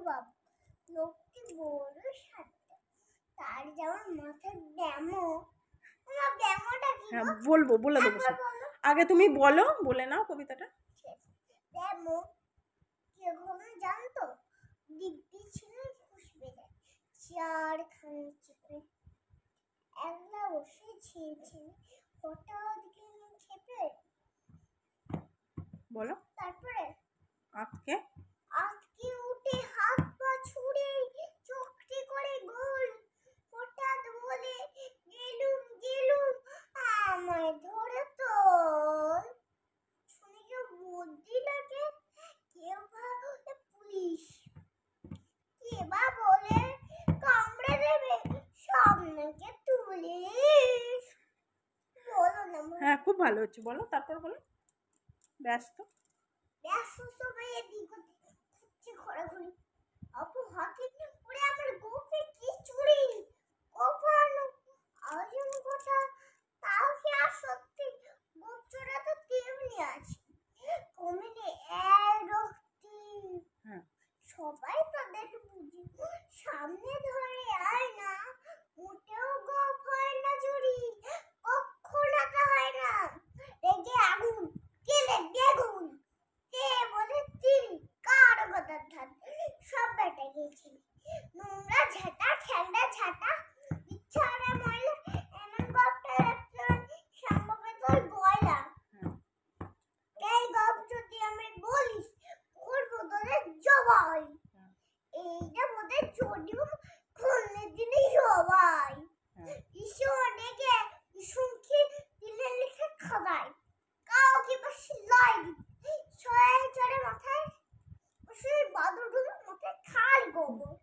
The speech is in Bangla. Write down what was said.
বাবা, লোকটি বড় সাথে তার যেমন মাথায় ব্যামো। আমার ব্যামোটা কি? হ্যাঁ বলবো, বলে দেবো। আগে তুমি বলো, বলে নাও কবিতাটা। ব্যামো কেমন জানতো? দিব্যি ছিল খুশবে যায় চারখানি চেপে একলা বসে ঝিলঝিল হঠাৎ গেলেন খেপে। বলো তারপরে আজকে আজকে উঠে হাত পা ছুড়ে চোখটি করে গোল হঠাৎ বলে গেলুম গেলুম আমায় ধরে তোল। শুনে কেউ বুদ্ধি ডাকে, কেউ ভাবে পুলিশ, কে বা বলে কামড়ে দেবে সামনেকে তুলিস। বলো না। হ্যাঁ খুব ভালো হচ্ছে, বলো তারপর বলো। ব্যস্ত ব্যস্ত সবাই এদিক ওদিক খুঁজছে ঘোরাঘুরি। অপু হাতে ওরে আমার গোপে কি চুরি গোপানো আজম কথা। তাও কি আর সত্যি গোপ চোরা তো তেমনি আছে কমিনে এক রক্তি। হ্যাঁ সবাই তাদের বুঝি সামনে ধরে আয় না, মোটেও গোপ হয় না চুরি, কখনো তা হয় না। রেগে আগুন কেলে বেগুন, কে বলে চিনি কার কথার ধান সব বেটে গেছি। নোংরা ঝাঁটা ঠ্যাংরা ঝাঁটা ইচ্ছারা ময়লা এমন গপটা একজন সম্ভবে তোর গয়লা। এই গপ যদি আমি বলিস করবো তোদের জবাই। এইটা বোধহয় চড়িও খুললে দিনে সবাই ঈশ্বর ডেকে সুখী দিলে লিখে খাবাই কাউকে বা সেলাই ছয় চড়ে মাথায় সেই বাদুড়গুলো মাথায় খাল গোবর।